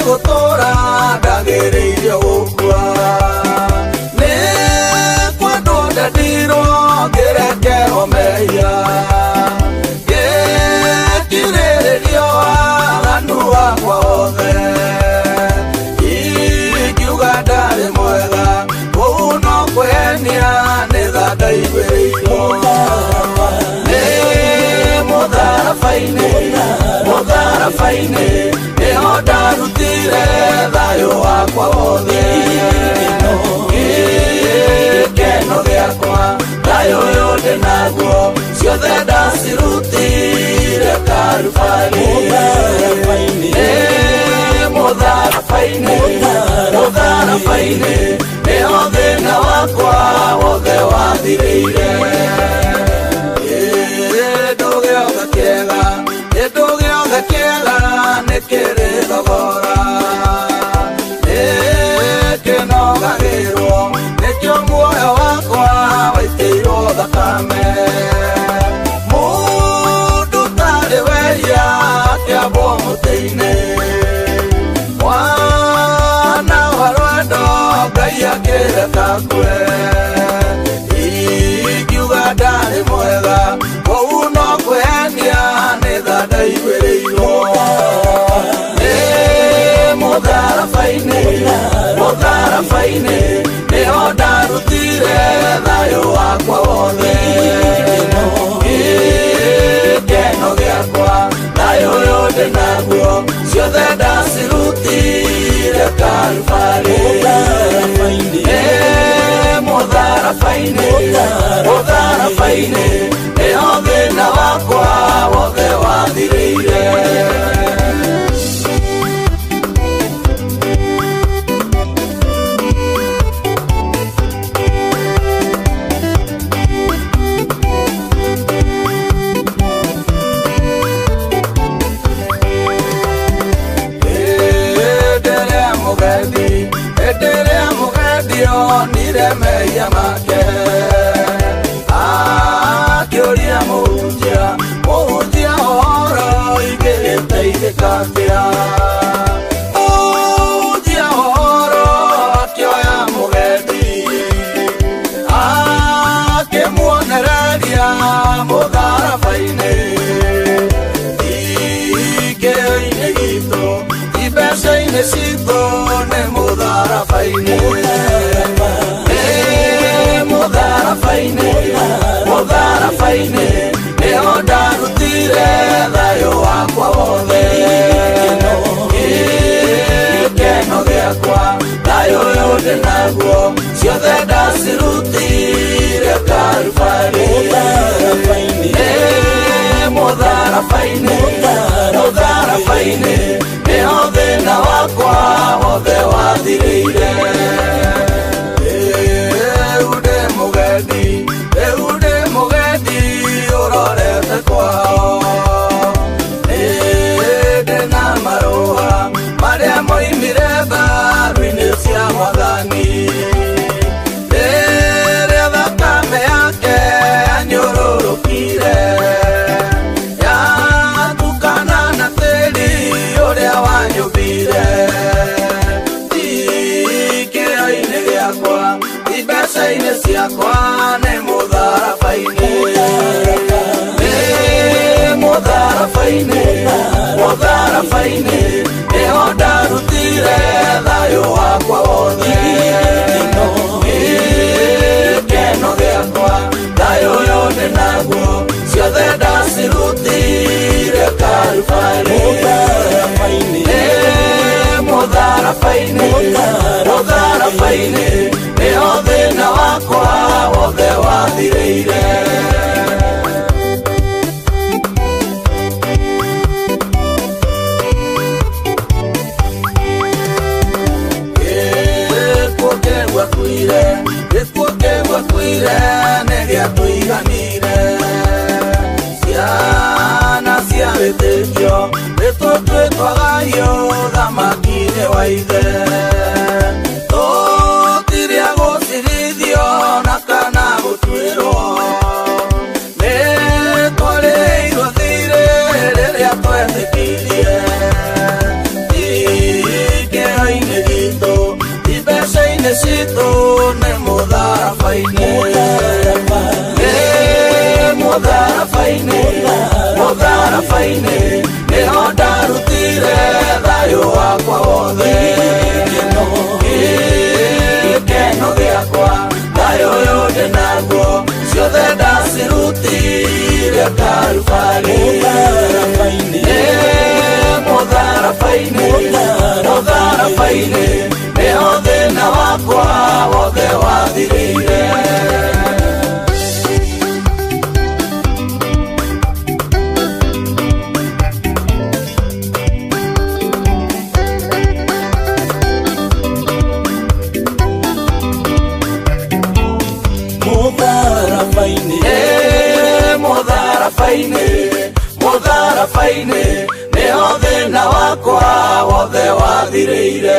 gutura ndagiriire gukua ni kwendwo ndendirwo ngirekerwo mehia ngikirĩrĩrio waganu wakwa wothe ingiuga ndarĩ mwega kũu no kwĩhenia nĩ tha ndaiguĩrĩirwo nĩ mũtharabai-inĩ nĩho ndarutire thayũ wakwa wothe gĩkeno gĩakwa thayũ ũyũ ndĩ naguo ciothe ndacirutire Kalvari mũtharabai-inĩ nĩho thĩna wakwa wothe wathirĩire kĩndũ gĩothe kĩega nĩ kĩrĩ thogora nĩkĩnogagĩrwo nĩkĩo muoyo wakwa waitĩirwo thakame mũndũ tarĩ wehia akĩambwo mũtĩ-inĩ mwana wa rwendo Ngai akĩreka kue ingiuga ndarĩ mwega kũu no kwĩhenia nĩ tha ndaiguĩrĩirwo nĩ mũtharabai-inĩ nĩho ndarutire thayũ wakwa wothe gĩkeno gĩakwa thayũ ũyũ ndĩ naguo ciothe ndacirutire Kalvari mũtharabai-inĩ nĩho thĩna wakwa wothe wathirĩire onire mehia make akĩũria mũhunjia ũhoro ingĩgĩteithĩka atĩa mũhunjia ũhoro akĩoya mũgendi akĩmuonereria mũtharabai-inĩ ikĩo-inĩ gitũ imbeca-inĩ citũ nĩ mũtharabai-inĩ mũtharabai-inĩ nĩho ndarutire thayũ wakwa wothe gĩkeno gĩakwa thayũ ũyũ ndĩ naguo ciothe ndacirutire Kalvari mũtharabai-inĩ nĩho thĩna wakwa wothe wathirĩire rĩu ndĩ mũgendi ũrorete kwao ndĩ na marũa marĩa moimire mbaru-inĩ cia Mwathani rĩrĩa thakame yake yanyũrũrũkire yatukana na tĩri ũrĩa wanyũmbire ikĩro-inĩ gĩakwa imbeca-inĩ ciakwa nĩ mũtharabai-inĩ nĩho ndarutire thayũ wakwa wothe gĩkeno gĩakwa thayũ ũyũ ndĩ naguo ciothe ndacirutire Kalvari mũtharabai-inĩ nĩho thĩna wakwa wothe wathirĩire gĩkuũ kĩgwakuire nĩ gĩatũiganire ciana cia wĩtĩkio nĩtũtuĩkagio thamaki-inĩ wa ithe tũtirĩ gũcirithio na kana gũtuĩrwo nĩ twarĩirwo thirĩ rĩrĩa twetĩkirie citũ nĩ mũtharabai-inĩ, mũtharabai-inĩ, mũtharabai-inĩ nĩho ndarutire thayũ wakwa wothe, gĩkeno gĩakwa thayũ ũyũ ndĩ naguo ciothe ndacirutire Kalvari, mũtharabai-inĩ, mũtharabai-inĩ nĩho thĩna wakwa wothe wathirĩire. Mũtharabai-inĩ, mũtharabai-inĩ nĩho thĩna wakwa wothe wathirĩire.